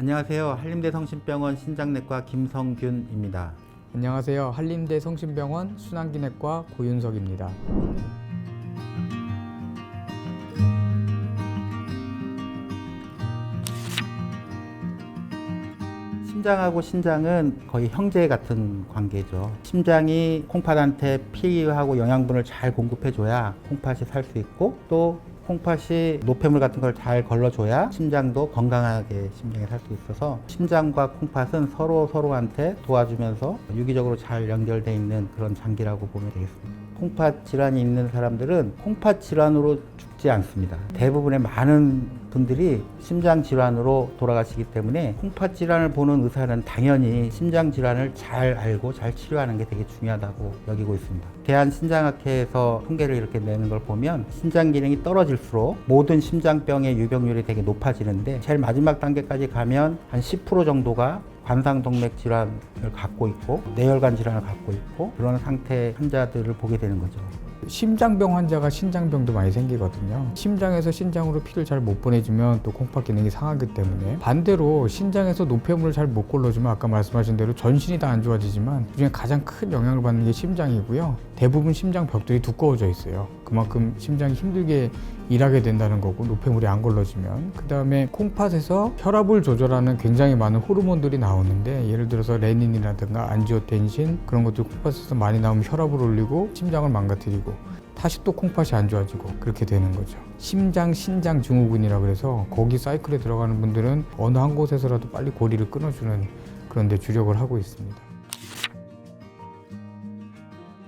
안녕하세요. 한림대 성심병원 신장내과 김성균입니다. 안녕하세요. 한림대 성심병원 순환기내과 고윤석입니다. 심장하고 신장은 거의 형제 같은 관계죠. 심장이 콩팥한테 피하고 영양분을 잘 공급해줘야 콩팥이 살 수 있고, 또 콩팥이 노폐물 같은 걸 잘 걸러줘야 심장도 건강하게 심장이 살 수 있어서 심장과 콩팥은 서로한테 도와주면서 유기적으로 잘 연결되어 있는 그런 장기라고 보면 되겠습니다. 콩팥 질환이 있는 사람들은 콩팥 질환으로 죽지 않습니다. 대부분의 많은 분들이 심장 질환으로 돌아가시기 때문에 콩팥 질환을 보는 의사는 당연히 심장 질환을 잘 알고 잘 치료하는 게 되게 중요하다고 여기고 있습니다. 대한심장학회에서 통계를 이렇게 내는 걸 보면 심장 기능이 떨어질수록 모든 심장병의 유병률이 되게 높아지는데, 제일 마지막 단계까지 가면 한 10% 정도가 관상동맥 질환을 갖고 있고 뇌혈관 질환을 갖고 있고, 그런 상태 환자들을 보게 되는 거죠. 심장병 환자가 신장병도 많이 생기거든요. 심장에서 신장으로 피를 잘 못 보내주면 또 콩팥 기능이 상하기 때문에, 반대로 신장에서 노폐물을 잘 못 걸러주면 아까 말씀하신 대로 전신이 다 안 좋아지지만 그중에 가장 큰 영향을 받는 게 심장이고요. 대부분 심장벽들이 두꺼워져 있어요. 그만큼 심장이 힘들게 일하게 된다는 거고, 노폐물이 안 걸러지면. 그 다음에 콩팥에서 혈압을 조절하는 굉장히 많은 호르몬들이 나오는데, 예를 들어서 레닌이라든가 안지오텐신, 그런 것들 콩팥에서 많이 나오면 혈압을 올리고 심장을 망가뜨리고 다시 또 콩팥이 안 좋아지고 그렇게 되는 거죠. 심장 신장 증후군이라 그래서 거기 사이클에 들어가는 분들은 어느 한 곳에서라도 빨리 고리를 끊어주는 그런 데 주력을 하고 있습니다.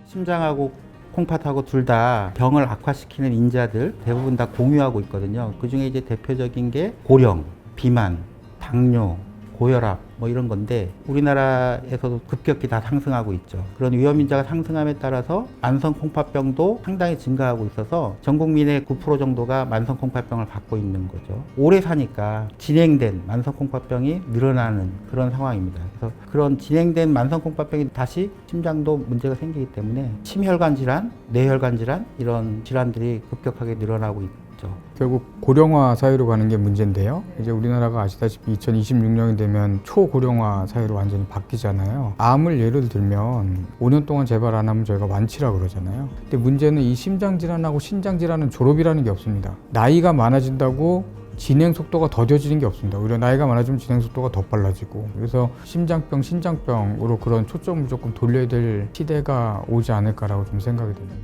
심장하고 콩팥하고 둘 다 병을 악화시키는 인자들 대부분 다 공유하고 있거든요. 그 중에 이제 대표적인 게 고령, 비만, 당뇨, 고혈압 뭐 이런 건데, 우리나라에서도 급격히 다 상승하고 있죠. 그런 위험인자가 상승함에 따라서 만성 콩팥병도 상당히 증가하고 있어서 전 국민의 9% 정도가 만성 콩팥병을 갖고 있는 거죠. 오래 사니까 진행된 만성 콩팥병이 늘어나는 그런 상황입니다. 그래서 그런 진행된 만성 콩팥병이 다시 심장도 문제가 생기기 때문에 심혈관 질환, 뇌혈관 질환, 이런 질환들이 급격하게 늘어나고 있죠. 결국 고령화 사회로 가는 게 문제인데요. 이제 우리나라가 아시다시피 2026년이 되면 초고령화 사회로 완전히 바뀌잖아요. 암을 예를 들면 5년 동안 재발 안 하면 저희가 완치라 그러잖아요. 근데 문제는 이 심장질환하고 신장질환은 졸업이라는 게 없습니다. 나이가 많아진다고 진행 속도가 더뎌지는 게 없습니다. 오히려 나이가 많아지면 진행 속도가 더 빨라지고, 그래서 심장병, 신장병으로 그런 초점을 조금 돌려야 될 시대가 오지 않을까라고 좀 생각이 됩니다.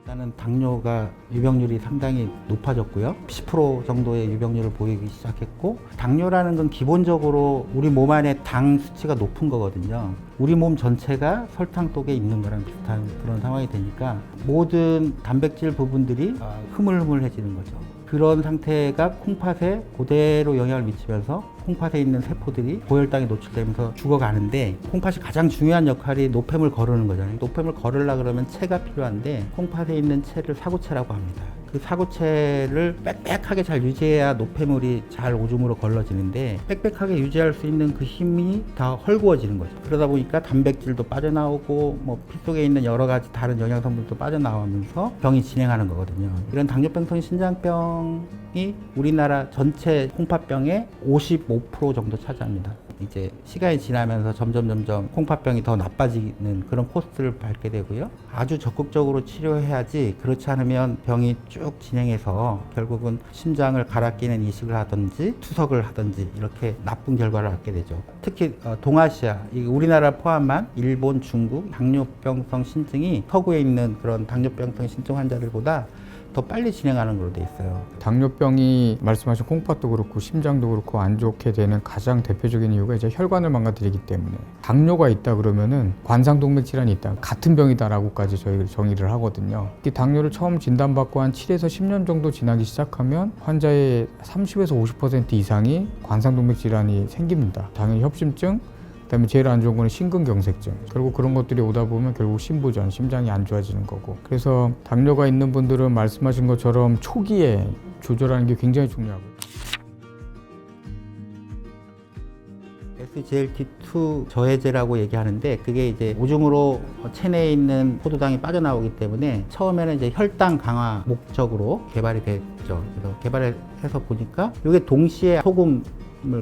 일단은 당뇨가 유병률이 상당히 높아졌고요. 10% 정도의 유병률을 보이기 시작했고, 당뇨라는 건 기본적으로 우리 몸 안에 당 수치가 높은 거거든요. 우리 몸 전체가 설탕독에 있는 거랑 비슷한 그런 상황이 되니까 모든 단백질 부분들이 흐물흐물해지는 거죠. 그런 상태가 콩팥에 그대로 영향을 미치면서 콩팥에 있는 세포들이 고혈당에 노출되면서 죽어가는데, 콩팥이 가장 중요한 역할이 노폐물 거르는 거잖아요. 노폐물 거르려고 그러면 체가 필요한데, 콩팥에 있는 체를 사구체라고 합니다. 그 사구체를 빽빽하게 잘 유지해야 노폐물이 잘 오줌으로 걸러지는데, 빽빽하게 유지할 수 있는 그 힘이 다 헐구어지는 거죠. 그러다 보니까 단백질도 빠져나오고 피 속에 있는 여러 가지 다른 영양 성분도 빠져나오면서 병이 진행하는 거거든요. 이런 당뇨병성 신장병이 우리나라 전체 콩팥병의 55% 정도 차지합니다. 이제 시간이 지나면서 점점 콩팥병이 더 나빠지는 그런 코스를 밟게 되고요. 아주 적극적으로 치료해야지, 그렇지 않으면 병이 쭉 진행해서 결국은 심장을 갈아 끼는 이식을 하든지 투석을 하든지 이렇게 나쁜 결과를 얻게 되죠. 특히 동아시아, 우리나라 포함한 일본, 중국 당뇨병성 신증이 서구에 있는 그런 당뇨병성 신증 환자들보다 더 빨리 진행하는 걸로 돼 있어요. 당뇨병이 말씀하신 콩팥도 그렇고 심장도 그렇고 안 좋게 되는 가장 대표적인 이유가 이제 혈관을 망가뜨리기 때문에, 당뇨가 있다 그러면은 관상동맥 질환이 있다, 같은 병이다라고까지 저희가 정의를 하거든요. 이 당뇨를 처음 진단받고 한 7에서 10년 정도 지나기 시작하면 환자의 30에서 50% 이상이 관상동맥 질환이 생깁니다. 당연히 협심증, 그다음에 제일 안 좋은 거는 심근경색증. 결국 그런 것들이 오다 보면 결국 심부전, 심장이 안 좋아지는 거고. 그래서 당뇨가 있는 분들은 말씀하신 것처럼 초기에 조절하는 게 굉장히 중요하고요. SGLT2 저해제라고 얘기하는데 그게 이제 오줌으로 체내에 있는 포도당이 빠져나오기 때문에 처음에는 이제 혈당 강화 목적으로 개발이 됐죠. 그래서 개발을 해서 보니까 이게 동시에 소금을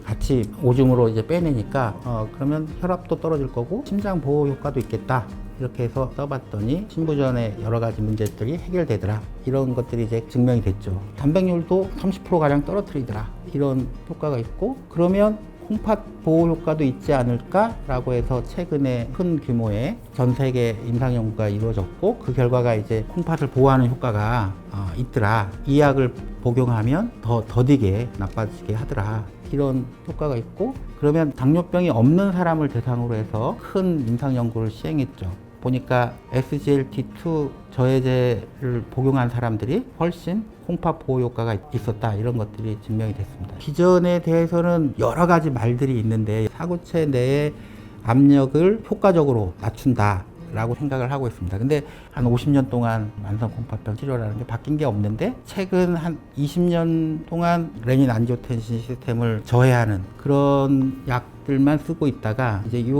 같이 오줌으로 이제 빼내니까 그러면 혈압도 떨어질 거고 심장 보호 효과도 있겠다. 이렇게 해서 써봤더니 신부전의 여러 가지 문제들이 해결되더라. 이런 것들이 이제 증명이 됐죠. 단백률도 30%가량 떨어뜨리더라. 이런 효과가 있고 그러면 콩팥 보호 효과도 있지 않을까라고 해서 최근에 큰 규모의 전 세계 임상 연구가 이루어졌고 그 결과가 이제 콩팥을 보호하는 효과가 있더라. 이 약을 복용하면 더디게 나빠지게 하더라. 이런 효과가 있고 그러면 당뇨병이 없는 사람을 대상으로 해서 큰 임상 연구를 시행했죠. 보니까 SGLT2 저해제를 복용한 사람들이 훨씬 콩팥 보호 효과가 있었다. 이런 것들이 증명이 됐습니다. 기전에 대해서는 여러 가지 말들이 있는데 사구체 내의 압력을 효과적으로 낮춘다. 라고 생각을 하고 있습니다. 근데 한 50년 동안 만성 콩팥병 치료라는 게 바뀐 게 없는데 최근 한 20년 동안 레닌 안지오텐신 시스템을 저해하는 그런 약들만 쓰고 있다가 이제 이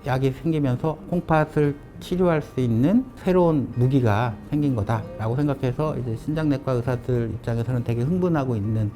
약이 생기면서 콩팥을 치료할 수 있는 새로운 무기가 생긴 거다라고 생각해서 이제 신장내과 의사들 입장에서는 되게 흥분하고 있는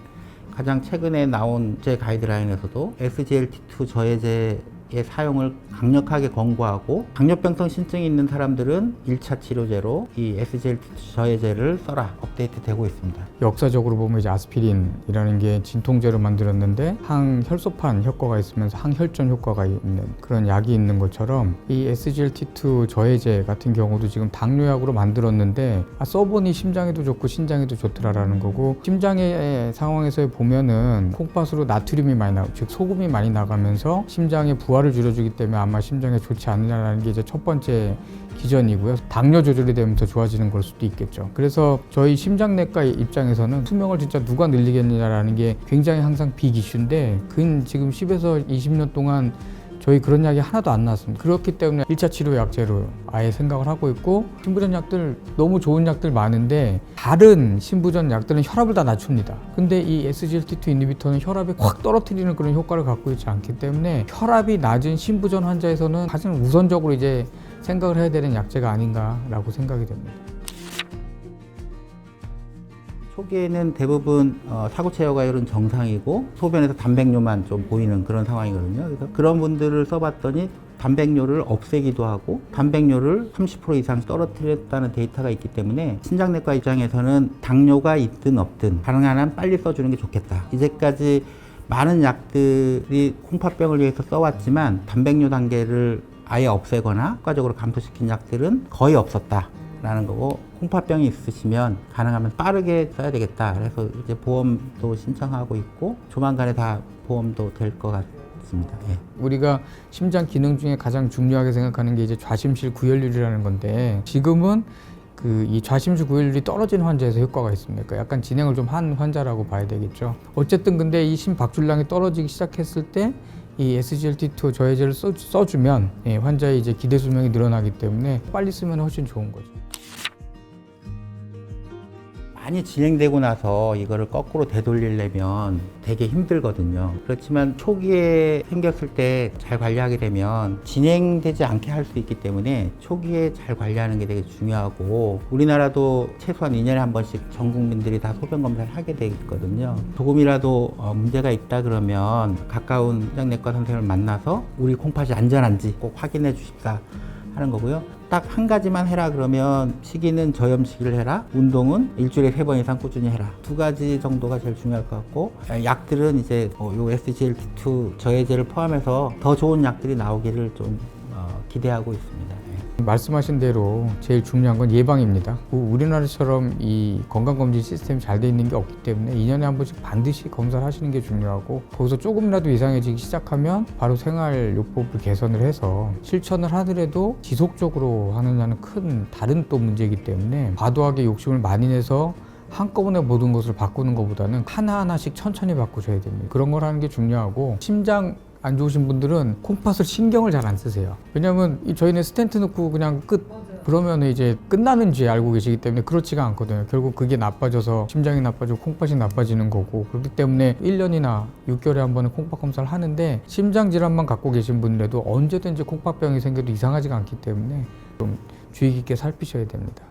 가장 최근에 나온 제 가이드라인에서도 SGLT2 저해제의 사용을 강력하게 권고하고 당뇨병성 신증이 있는 사람들은 1차 치료제로 이 SGLT2 저해제를 써라 업데이트 되고 있습니다. 역사적으로 보면 이제 아스피린이라는 게 진통제로 만들었는데 항혈소판 효과가 있으면서 항혈전 효과가 있는 그런 약이 있는 것처럼 이 SGLT2 저해제 같은 경우도 지금 당뇨약으로 만들었는데 써보니 심장에도 좋고 신장에도 좋더라라는 거고 심장의 상황에서 보면은 콩팥으로 나트륨이 많이 나고 즉 소금이 많이 나가면서 심장의 부하를 줄여주기 때문에 아마 심장에 좋지 않느냐라는 게 이제 첫 번째 기전이고요. 당뇨 조절이 되면 더 좋아지는 걸 수도 있겠죠. 그래서 저희 심장내과 입장에서는 수명을 진짜 누가 늘리겠느냐라는 게 굉장히 항상 빅 이슈인데 근 지금 10에서 20년 동안 저희 그런 약이 하나도 안 나왔습니다. 그렇기 때문에 1차 치료 약제로 아예 생각을 하고 있고 신부전 약들 너무 좋은 약들 많은데 다른 신부전 약들은 혈압을 다 낮춥니다. 근데 이 SGLT2 인히비터는 혈압이 확 떨어뜨리는 그런 효과를 갖고 있지 않기 때문에 혈압이 낮은 신부전 환자에서는 가장 우선적으로 이제 생각을 해야 되는 약제가 아닌가라고 생각이 됩니다. 초기에는 대부분 사구체 여과율은 정상이고 소변에서 단백뇨만 좀 보이는 그런 상황이거든요. 그래서 그런 분들을 써봤더니 단백뇨를 없애기도 하고 단백뇨를 30% 이상 떨어뜨렸다는 데이터가 있기 때문에 신장내과 입장에서는 당뇨가 있든 없든 가능한 한 빨리 써주는 게 좋겠다. 이제까지 많은 약들이 콩팥병을 위해서 써왔지만 단백뇨 단계를 아예 없애거나 효과적으로 감소시킨 약들은 거의 없었다. 라는 거고 콩팥병이 있으시면 가능하면 빠르게 써야 되겠다. 그래서 이제 보험도 신청하고 있고 조만간에 다 보험도 될 것 같습니다. 예. 우리가 심장 기능 중에 가장 중요하게 생각하는 게 이제 좌심실 구혈율이라는 건데 지금은 이 좌심실 구혈율이 떨어진 환자에서 효과가 있습니다. 그러니까 약간 진행을 좀 한 환자라고 봐야 되겠죠. 어쨌든 근데 이 심박출량이 떨어지기 시작했을 때 이 SGLT2 저해제를 써주면 환자의 이제 기대 수명이 늘어나기 때문에 빨리 쓰면 훨씬 좋은 거죠. 많이 진행되고 나서 이거를 거꾸로 되돌리려면 되게 힘들거든요. 그렇지만 초기에 생겼을 때 잘 관리하게 되면 진행되지 않게 할 수 있기 때문에 초기에 잘 관리하는 게 되게 중요하고 우리나라도 최소한 2년에 한 번씩 전 국민들이 다 소변 검사를 하게 돼 있거든요. 조금이라도 문제가 있다 그러면 가까운 신장내과 선생님을 만나서 우리 콩팥이 안전한지 꼭 확인해 주십사 하는 거고요. 딱 한 가지만 해라 그러면 시기는 저염시기를 해라, 운동은 일주일에 3번 이상 꾸준히 해라. 2가지 정도가 제일 중요할 것 같고 약들은 이제 요 SGLT2 저해제를 포함해서 더 좋은 약들이 나오기를 좀 기대하고 있습니다. 말씀하신 대로 제일 중요한 건 예방입니다. 우리나라처럼 이 건강검진 시스템이 잘 돼 있는 게 없기 때문에 2년에 한 번씩 반드시 검사를 하시는 게 중요하고 거기서 조금이라도 이상해지기 시작하면 바로 생활요법을 개선을 해서 실천을 하더라도 지속적으로 하느냐는 큰 다른 또 문제이기 때문에 과도하게 욕심을 많이 내서 한꺼번에 모든 것을 바꾸는 것보다는 하나하나씩 천천히 바꾸셔야 됩니다. 그런 걸 하는 게 중요하고 심장 안 좋으신 분들은 콩팥을 신경을 잘 안 쓰세요. 왜냐하면 저희는 스텐트 넣고 그냥 끝 그러면 이제 끝나는 줄 알고 계시기 때문에 그렇지가 않거든요. 결국 그게 나빠져서 심장이 나빠지고 콩팥이 나빠지는 거고, 그렇기 때문에 1년이나 6개월에 한 번은 콩팥 검사를 하는데, 심장 질환만 갖고 계신 분이라도 언제든지 콩팥병이 생겨도 이상하지가 않기 때문에 좀 주의 깊게 살피셔야 됩니다.